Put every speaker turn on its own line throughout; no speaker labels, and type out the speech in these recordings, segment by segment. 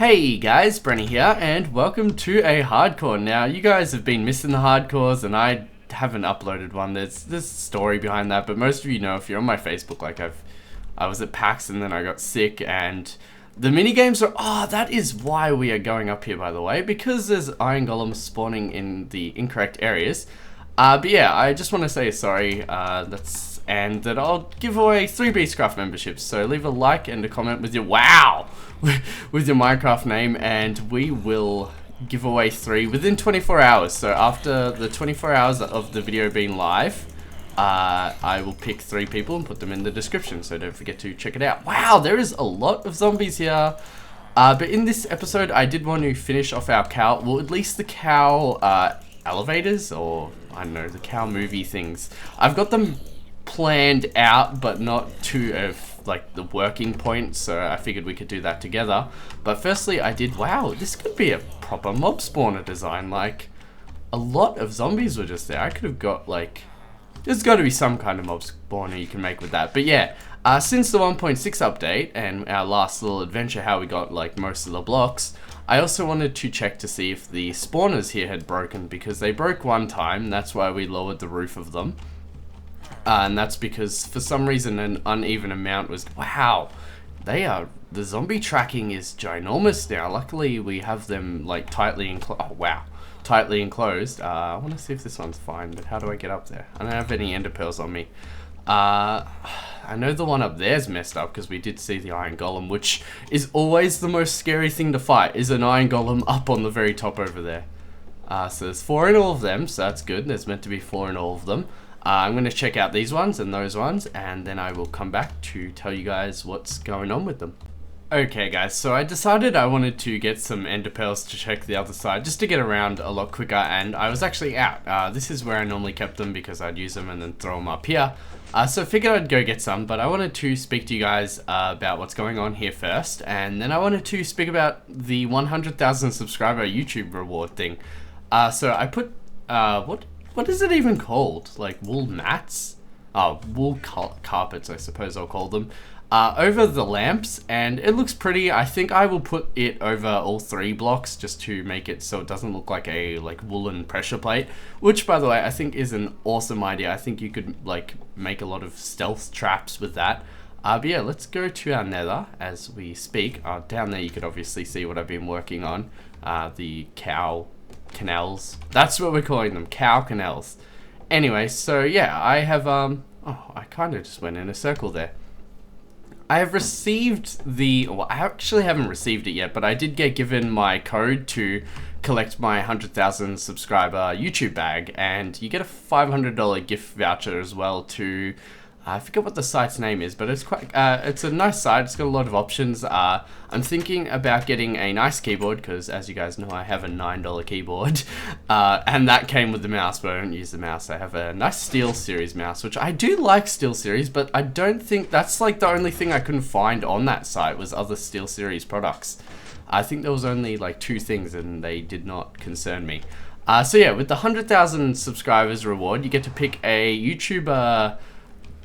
Hey guys, Brenny here, and welcome to a hardcore. Now, you guys have been missing the hardcores, and I haven't uploaded one. There's a story behind that, but most of you know if you're on my Facebook, like I was at PAX and then I got sick, and the mini games are. Oh, that is why we are going up here, by the way, because there's iron golems spawning in the incorrect areas. But yeah, I just want to say sorry. And that I'll give away 3 Beastcraft memberships. So leave a like and a comment with your with your Minecraft name, and we will give away 3 within 24 hours. So after the 24 hours of the video being live, I will pick 3 people and put them in the description. So don't forget to check it out. Wow, there is a lot of zombies here. But in this episode, I did want to finish off our cow. Well, at least the cow elevators, or I don't know, the cow movie things. I've got them planned out, but not to like the working point, so I figured we could do that together. But firstly, wow, this could be a proper mob spawner design. Like, a lot of zombies were just there. I could have got, like, there's got to be some kind of mob spawner you can make with that. But yeah, since the 1.6 update and our last little adventure, how we got like most of the blocks, I also wanted to check to see if the spawners here had broken, because they broke one time. That's why we lowered the roof of them. And that's because for some reason an uneven amount was, wow, the zombie tracking is ginormous now. Luckily we have them like tightly enclosed. Oh wow, tightly enclosed. I want to see if this one's fine, but how do I get up there? I don't have any ender pearls on me. I know the one up there's messed up because we did see the iron golem, which is always the most scary thing to fight, is an iron golem up on the very top over there. So there's 4 in all of them, so that's good. There's meant to be 4 in all of them. I'm going to check out these ones and those ones, and then I will come back to tell you guys what's going on with them. Okay guys, so I decided I wanted to get some ender pearls to check the other side, just to get around a lot quicker, and I was actually out. This is where I normally kept them because I'd use them and then throw them up here. So I figured I'd go get some, but I wanted to speak to you guys about what's going on here first, and then I wanted to speak about the 100,000 subscriber YouTube reward thing. So I put, what is it even called? Like wool mats? Oh, wool carpets, I suppose I'll call them. Over the lamps, and it looks pretty. I think I will put it over all 3 blocks just to make it so it doesn't look like a woolen pressure plate, which by the way I think is an awesome idea. I think you could like make a lot of stealth traps with that. But yeah, let's go to our nether as we speak. Down there you could obviously see what I've been working on. The cow canals. That's what we're calling them, cow canals. Anyway, so yeah, I have oh, I kind of just went in a circle there. I have received well, I actually haven't received it yet, but I did get given my code to collect my 100,000 subscriber YouTube bag, and you get a $500 gift voucher as well to, I forget what the site's name is, but it's quite, it's a nice site. It's got a lot of options. I'm thinking about getting a nice keyboard, because as you guys know, I have a $9 keyboard, and that came with the mouse, but I don't use the mouse. I have a nice SteelSeries mouse, which I do like SteelSeries, but I don't think that's like the only thing I couldn't find on that site was other SteelSeries products. I think there was only like 2 things, and they did not concern me. So yeah, with the 100,000 subscribers reward, you get to pick a YouTuber.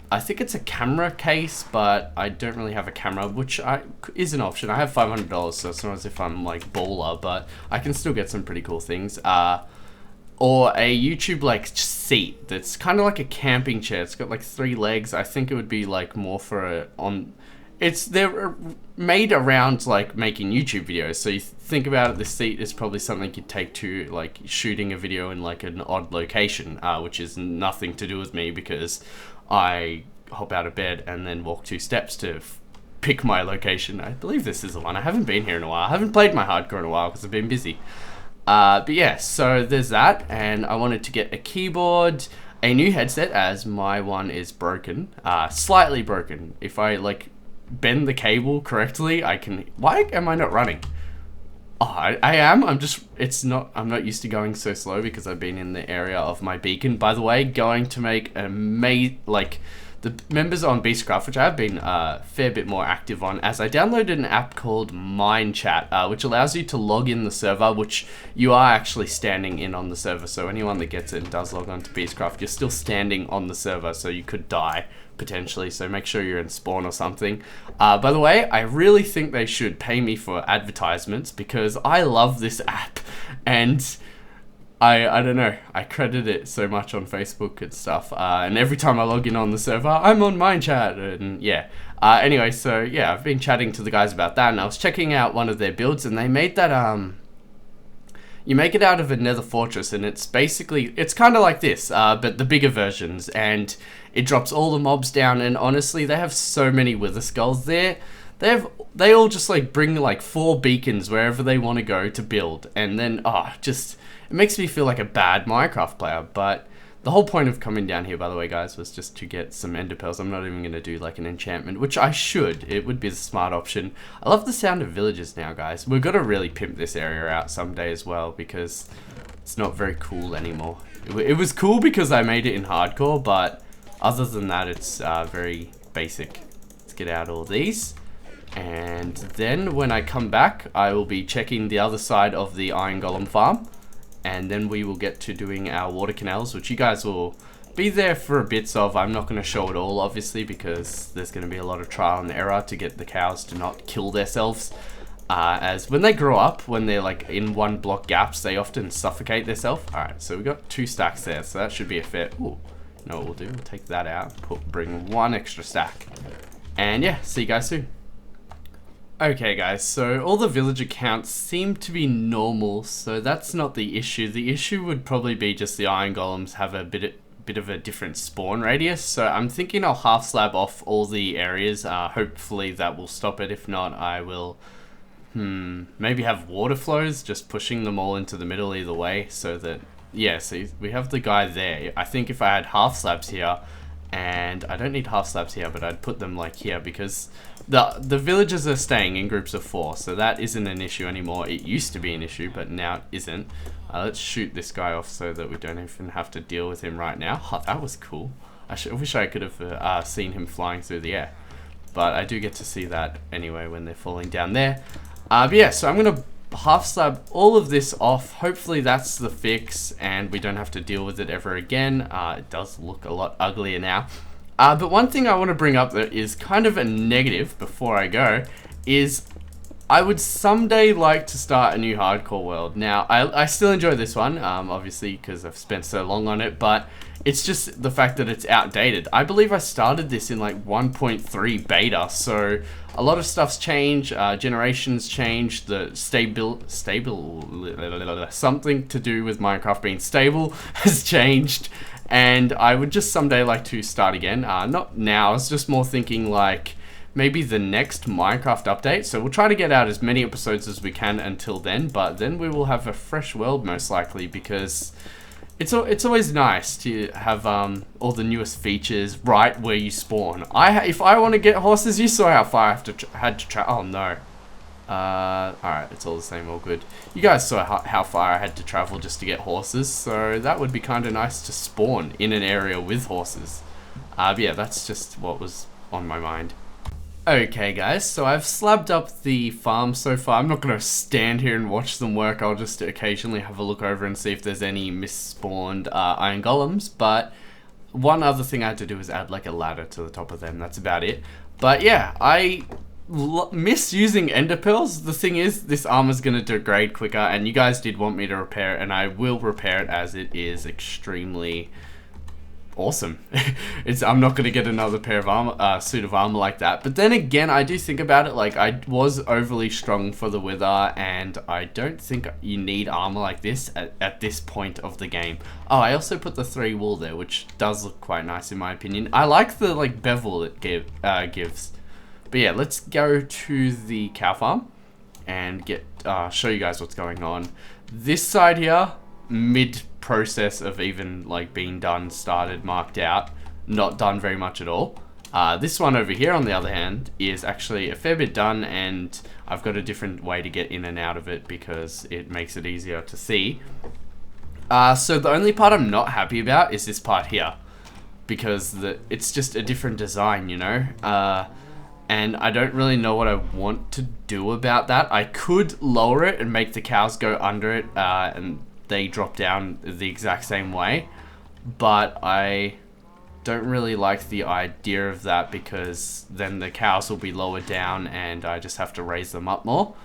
I think it's a camera case, but I don't really have a camera, which is an option. I have $500, so it's not as if I'm like baller, but I can still get some pretty cool things. Or a YouTube like seat that's kind of like a camping chair. It's got like 3 legs. I think it would be like more for they're made around like making YouTube videos. So you think about it, the seat is probably something you'd take to like shooting a video in like an odd location, which is nothing to do with me because I hop out of bed and then walk 2 steps to pick my location. I believe this is the one. I haven't been here in a while. I haven't played my hardcore in a while because I've been busy. But yeah, so there's that, and I wanted to get a keyboard, a new headset as my one is broken, slightly broken. If I like bend the cable correctly, I can. Why am I not running? Oh, I am. I'm not used to going so slow because I've been in the area of my beacon. By the way, going to make the members on Beastcraft, which I've been a fair bit more active on, as I downloaded an app called MineChat, which allows you to log in the server, which you are actually standing in on the server. So anyone that gets it and does log on to Beastcraft, you're still standing on the server, so you could die potentially, so make sure you're in spawn or something. By the way, I really think they should pay me for advertisements because I love this app, and I don't know, I credit it so much on Facebook and stuff, and every time I log in on the server, I'm on Mind Chat, and yeah. Anyway, so yeah, I've been chatting to the guys about that, and I was checking out one of their builds, and they made that, you make it out of a nether fortress, and it's basically, it's kind of like this, but the bigger versions, and it drops all the mobs down, and honestly, they have so many wither skulls there. They all just like bring like 4 beacons wherever they want to go to build, and then, just, it makes me feel like a bad Minecraft player, but the whole point of coming down here, by the way, guys, was just to get some ender pearls. I'm not even going to do like an enchantment, which I should. It would be the smart option. I love the sound of villages now, guys. We've got to really pimp this area out someday as well, because it's not very cool anymore. It was cool because I made it in hardcore, but other than that, it's very basic. Let's get out all these. And then when I come back, I will be checking the other side of the iron golem farm. And then we will get to doing our water canals, which you guys will be there for a bits of. I'm not going to show it all, obviously, because there's going to be a lot of trial and error to get the cows to not kill themselves. As when they grow up, when they're like in 1 block gaps, they often suffocate themselves. Alright, so we got 2 stacks there, so that should be a fair... Ooh, you know what we'll do? We'll take that out, bring 1 extra stack. And yeah, see you guys soon. Okay guys, so all the villager counts seem to be normal, so that's not the issue. The issue would probably be just the iron golems have a bit of a different spawn radius, so I'm thinking I'll half slab off all the areas. Hopefully that will stop it. If not, I will maybe have water flows, just pushing them all into the middle either way, so that, yeah, see, we have the guy there. I think if I had half slabs here, and I don't need half slabs here, but I'd put them like here, because the villagers are staying in groups of 4, so that isn't an issue anymore. It used to be an issue, but now it isn't. Let's shoot this guy off so that we don't even have to deal with him right now. Oh, that was cool. I wish I could have seen him flying through the air, but I do get to see that anyway when they're falling down there. But yeah, so I'm gonna half slab all of this off. Hopefully that's the fix and we don't have to deal with it ever again. It does look a lot uglier now. But one thing I want to bring up that is kind of a negative before I go is I would someday like to start a new hardcore world. Now, I still enjoy this one, obviously, because I've spent so long on it, but it's just the fact that it's outdated. I believe I started this in like 1.3 beta, so a lot of stuff's changed, generations changed, the something to do with Minecraft being stable has changed, and I would just someday like to start again. Not now, I was just more thinking like maybe the next Minecraft update. So we'll try to get out as many episodes as we can until then, but then we will have a fresh world most likely, because it's always nice to have all the newest features right where you spawn. If I want to get horses, you saw how far I had to travel. Oh no. Alright, it's all the same, all good. You guys saw how far I had to travel just to get horses, so that would be kind of nice to spawn in an area with horses. But yeah, that's just what was on my mind. Okay guys, so I've slabbed up the farm so far. I'm not going to stand here and watch them work. I'll just occasionally have a look over and see if there's any misspawned iron golems. But one other thing I had to do is add like a ladder to the top of them. That's about it. But yeah, I miss using ender pearls. The thing is, this armor's going to degrade quicker, and you guys did want me to repair it, and I will repair it as it is extremely awesome. I'm not going to get another pair of armor, suit of armor like that. But then again, I do think about it, like I was overly strong for the wither, and I don't think you need armor like this at this point of the game. Oh, I also put the 3 wool there, which does look quite nice in my opinion. I like the like bevel it gives. But yeah, let's go to the cow farm and get show you guys what's going on. This side here, mid process of even like being done, started, marked out, not done very much at all. This one over here on the other hand is actually a fair bit done, and I've got a different way to get in and out of it because it makes it easier to see. So the only part I'm not happy about is this part here, because it's just a different design, you know, and I don't really know what I want to do about that. I could lower it and make the cows go under it, and they drop down the exact same way, but I don't really like the idea of that because then the cows will be lower down and I just have to raise them up more.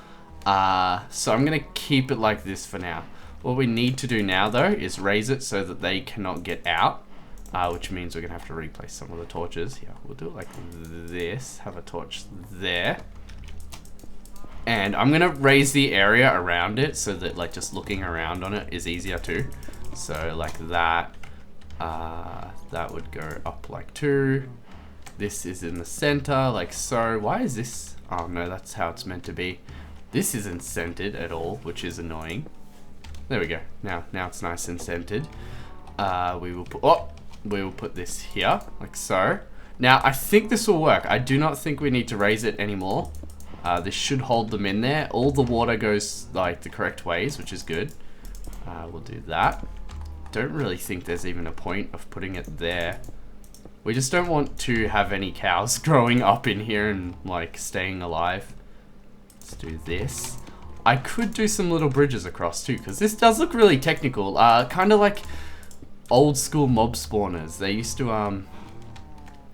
So I'm going to keep it like this for now. What we need to do now though is raise it so that they cannot get out, which means we're going to have to replace some of the torches. Yeah, we'll do it like this, have a torch there. And I'm going to raise the area around it so that like just looking around on it is easier too. So like that, that would go up like 2. This is in the center like so. Why is this? Oh no, that's how it's meant to be. This isn't centered at all, which is annoying. There we go. Now it's nice and centered. We will put this here like so. Now I think this will work. I do not think we need to raise it anymore. This should hold them in there. All the water goes like the correct ways, which is good. We'll do that. Don't really think there's even a point of putting it there. We just don't want to have any cows growing up in here and like staying alive. Let's do this. I could do some little bridges across too, because this does look really technical. Kind of like old school mob spawners. They used to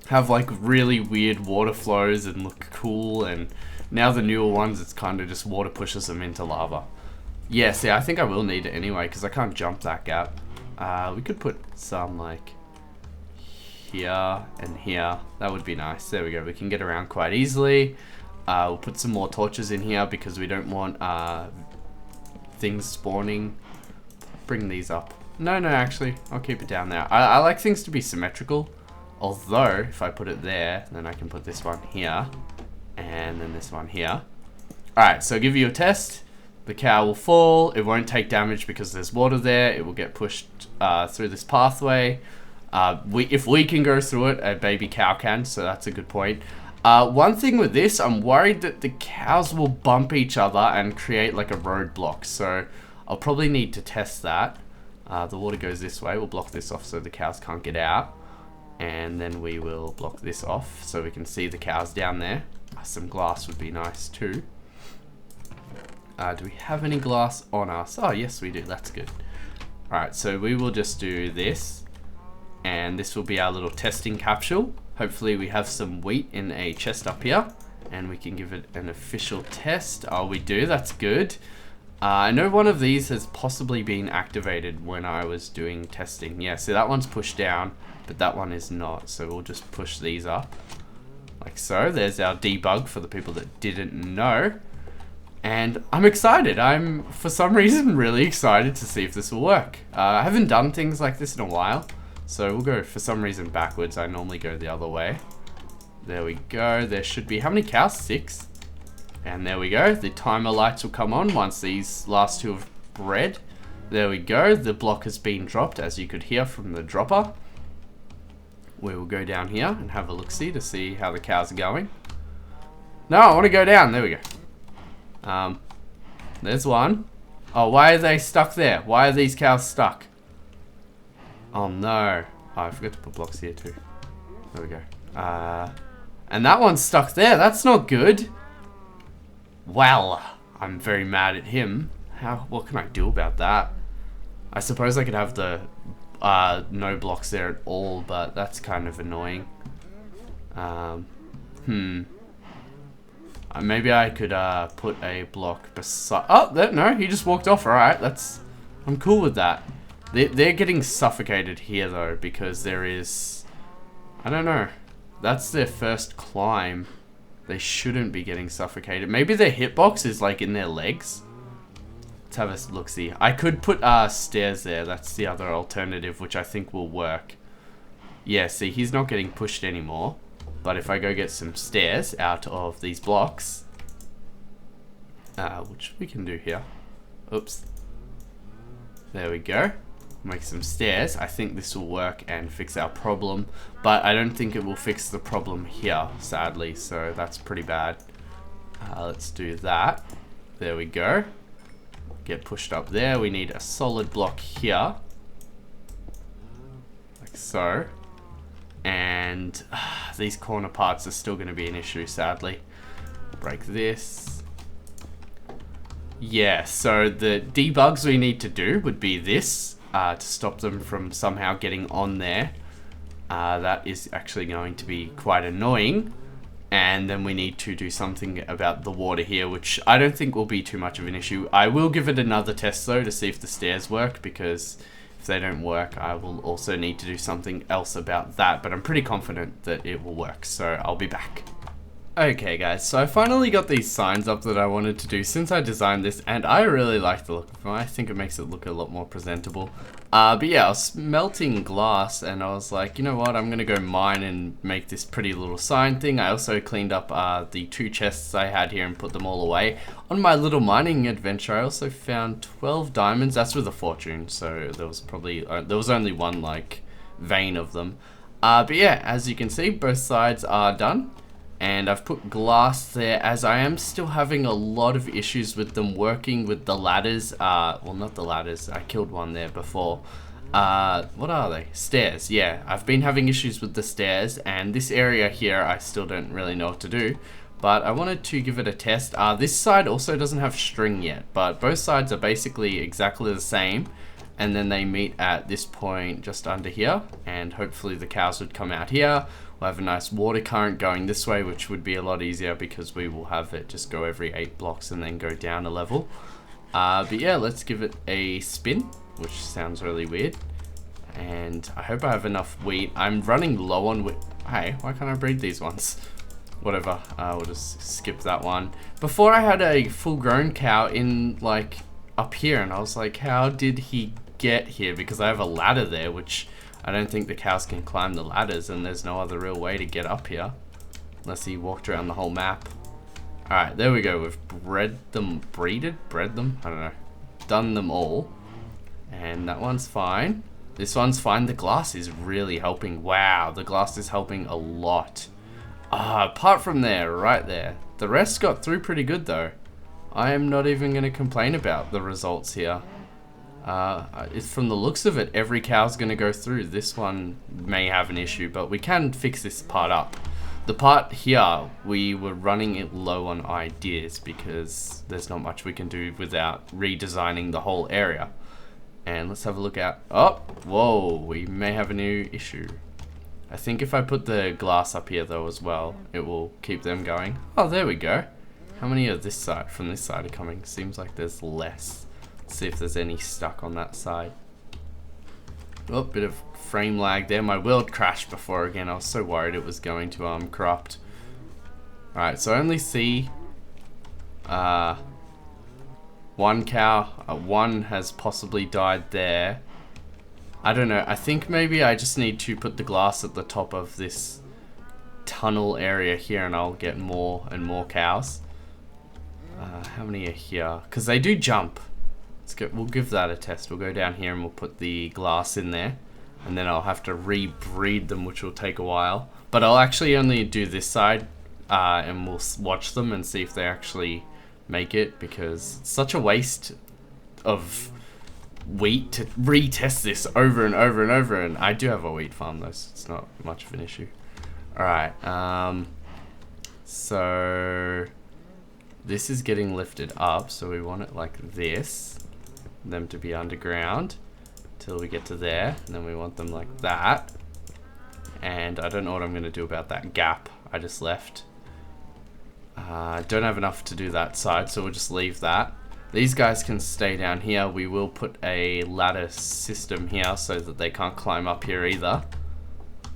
have like really weird water flows and look cool, and now the newer ones, it's kind of just water pushes them into lava. Yeah, see, I think I will need it anyway, because I can't jump that gap. We could put some like here and here. That would be nice. There we go. We can get around quite easily. We'll put some more torches in here because we don't want things spawning. Bring these up. No, actually, I'll keep it down there. I like things to be symmetrical. Although, if I put it there, then I can put this one here. And then this one here. Alright, so I'll give you a test. The cow will fall. It won't take damage because there's water there. It will get pushed through this pathway. If we can go through it, a baby cow can, so that's a good point. One thing with this, I'm worried that the cows will bump each other and create like a roadblock. So I'll probably need to test that. The water goes this way. We'll block this off so the cows can't get out. And then we will block this off so we can see the cows down there. Some glass would be nice too. Do we have any glass on us? Oh, yes, we do. That's good. Alright, so we will just do this. And this will be our little testing capsule. Hopefully we have some wheat in a chest up here. And we can give it an official test. Oh, we do. That's good. I know one of these has possibly been activated when I was doing testing. Yeah, so that one's pushed down, but that one is not. So we'll just push these up. Like so. There's our debug for the people that didn't know. And I'm excited. I'm, for some reason, really excited to see if this will work. I haven't done things like this in a while. So we'll go, for some reason, backwards. I normally go the other way. There we go. There should be, how many cows? 6. And there we go. The timer lights will come on once these last 2 have bred. There we go. The block has been dropped, as you could hear from the dropper. We will go down here and have a look-see to see how the cows are going. No, I want to go down. There we go. There's one. Oh, why are they stuck there? Why are these cows stuck? Oh no. Oh, I forgot to put blocks here too. There we go. And that one's stuck there. That's not good. Well, I'm very mad at him. What can I do about that? I suppose I could have the no blocks there at all, but that's kind of annoying. Maybe I could put a block beside. Oh, no, he just walked off. All right, I'm cool with that. They're getting suffocated here though because there is, I don't know. That's their first climb. They shouldn't be getting suffocated. Maybe their hitbox is like in their legs. Let's have a look-see. I could put stairs there. That's the other alternative, which I think will work. Yeah, see, he's not getting pushed anymore. But if I go get some stairs out of these blocks, which we can do here. Oops. There we go. Make some stairs. I think this will work and fix our problem. But I don't think it will fix the problem here, sadly. So that's pretty bad. Let's do that. There we go. Get pushed up there. We need a solid block here. Like so. And these corner parts are still going to be an issue, sadly. Break this. Yeah, so the debugs we need to do would be this. To stop them from somehow getting on there. That is actually going to be quite annoying. And then we need to do something about the water here, which I don't think will be too much of an issue. I will give it another test though to see if the stairs work, because if they don't work, I will also need to do something else about that. But I'm pretty confident that it will work, so I'll be back. Okay guys, so I finally got these signs up that I wanted to do since I designed this, and I really like the look of them. I think it makes it look a lot more presentable. But yeah, I was melting glass and I was like, you know what, I'm gonna go mine and make this pretty little sign thing. I also cleaned up the 2 chests I had here and put them all away. On my little mining adventure, I also found 12 diamonds. That's with a fortune, so there was probably, there was only one like vein of them. But yeah, as you can see, both sides are done. And I've put glass there, as I am still having a lot of issues with them working with the ladders. Well, not the ladders, I killed one there before. What are they? Stairs, yeah. I've been having issues with the stairs, and this area here I still don't really know what to do. But I wanted to give it a test. This side also doesn't have string yet, but both sides are basically exactly the same. And then they meet at this point just under here, and hopefully the cows would come out here. We'll have a nice water current going this way, which would be a lot easier because we will have it just go every 8 blocks and then go down a level. But yeah, let's give it a spin, which sounds really weird. And I hope I have enough wheat. I'm running low on wheat. Hey, why can't I breed these ones? Whatever, we'll just skip that one. Before I had a full-grown cow in like up here, and I was like, how did he get here? Because I have a ladder there, which I don't think the cows can climb the ladders, and there's no other real way to get up here unless he walked around the whole map. Alright, there we go. We've bred them, bred them? I don't know. Done them all. And that one's fine. This one's fine. The glass is really helping. Wow, the glass is helping a lot. Apart from there, right there. The rest got through pretty good though. I am not even going to complain about the results here. It's from the looks of it, every cow's going to go through. This one may have an issue, but we can fix this part up. The part here, we were running it low on ideas because there's not much we can do without redesigning the whole area. And let's have a look at, oh, whoa, we may have a new issue. I think if I put the glass up here though as well, it will keep them going. Oh, there we go. How many of this side, from this side are coming? Seems like there's less. See if there's any stuck on that side. Oh, bit of frame lag there. My world crashed before again. I was so worried it was going to corrupt. Alright, so I only see one cow. One has possibly died there. I don't know. I think maybe I just need to put the glass at the top of this tunnel area here, and I'll get more and more cows. How many are here? Because they do jump. We'll give that a test. We'll go down here and we'll put the glass in there, and then I'll have to rebreed them, which will take a while. But I'll actually only do this side, and we'll watch them and see if they actually make it, because it's such a waste of wheat to retest this over and over and over. And I do have a wheat farm though, so it's not much of an issue. Alright, so this is getting lifted up, so we want it like this. Them to be underground till we get to there, and then we want them like that. And I don't know what I'm going to do about that gap I just left. I don't have enough to do that side, so we'll just leave that. These guys can stay down here. We will put a ladder system here so that they can't climb up here either.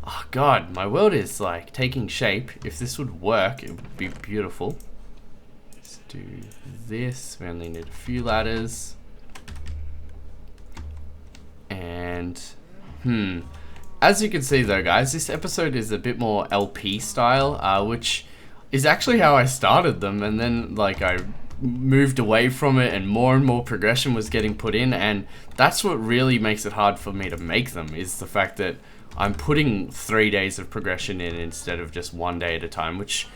Oh god, my world is like taking shape. If this would work, it would be beautiful. Let's do this. We only need a few ladders. And as you can see though guys, this episode is a bit more LP style, which is actually how I started them, and then like I moved away from it and more progression was getting put in, and that's what really makes it hard for me to make them, is the fact that I'm putting 3 days of progression in instead of just 1 day at a time, which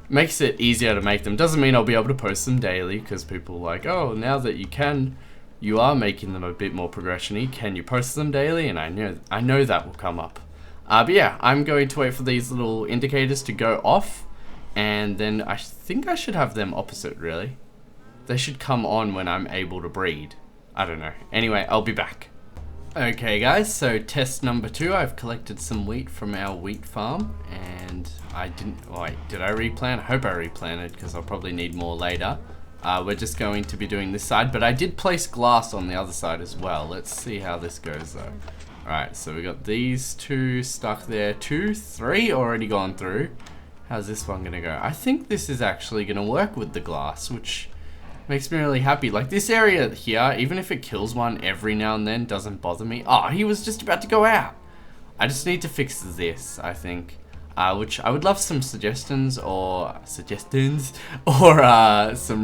makes it easier to make them. Doesn't mean I'll be able to post them daily, because people are like, oh, now that you are making them a bit more progression-y, can you post them daily? And I know that will come up. But yeah, I'm going to wait for these little indicators to go off, and then I think I should have them opposite, really. They should come on when I'm able to breed. I don't know. Anyway, I'll be back. Okay guys, so test number 2, I've collected some wheat from our wheat farm, and I didn't, wait, did I replant? I hope I replanted because I'll probably need more later. We're just going to be doing this side, but I did place glass on the other side as well. Let's see how this goes though. Alright, so we got these 2 stuck there, 2, 3 already gone through. How's this one gonna go? I think this is actually gonna work with the glass, which makes me really happy. Like this area here, even if it kills one every now and then, doesn't bother me. Oh, he was just about to go out. I just need to fix this, I think. Which I would love some suggestions or some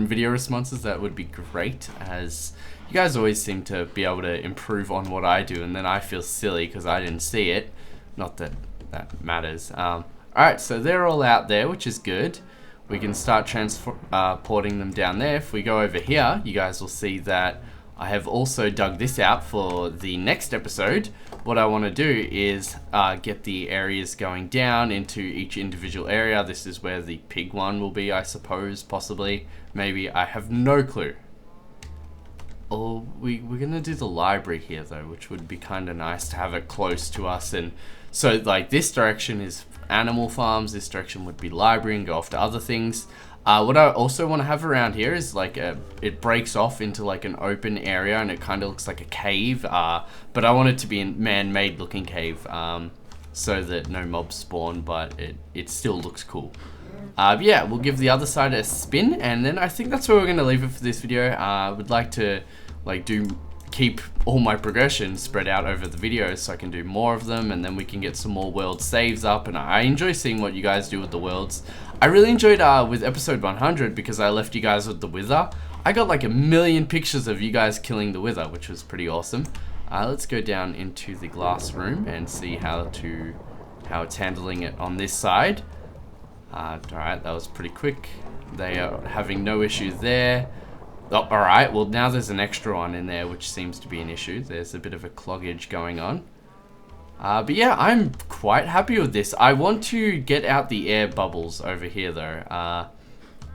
video responses. That would be great, as you guys always seem to be able to improve on what I do, and then I feel silly because I didn't see it. Not that that matters. Alright, so they're all out there, which is good. We can start transporting them down there. If we go over here, you guys will see that I have also dug this out for the next episode. What I want to do is get the areas going down into each individual area. This is where the pig one will be, I suppose, possibly. Maybe, I have no clue. Or we're going to do the library here though, which would be kind of nice to have it close to us. And so like this direction is animal farms, this direction would be library and go off to other things. What I also want to have around here is like it breaks off into like an open area, and it kind of looks like a cave, but I want it to be a man-made looking cave, so that no mobs spawn, but it still looks cool. Yeah, we'll give the other side a spin, and then I think that's where we're going to leave it for this video. I would like to like keep all my progression spread out over the videos so I can do more of them, and then we can get some more world saves up. And I enjoy seeing what you guys do with the worlds. I really enjoyed with episode 100 because I left you guys with the Wither. I got like 1,000,000 pictures of you guys killing the Wither, which was pretty awesome. Let's go down into the glass room and see how it's handling it on this side. Alright, that was pretty quick. They are having no issues there. Oh, alright, well now there's an extra one in there, which seems to be an issue. There's a bit of a cloggage going on. But yeah, I'm quite happy with this. I want to get out the air bubbles over here though,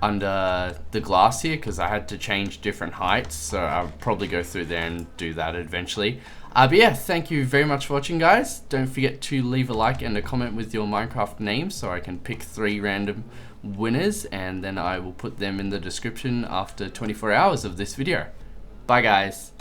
under the glass here, because I had to change different heights, so I'll probably go through there and do that eventually. But yeah, thank you very much for watching, guys. Don't forget to leave a like and a comment with your Minecraft name so I can pick 3 random winners, and then I will put them in the description after 24 hours of this video. Bye guys.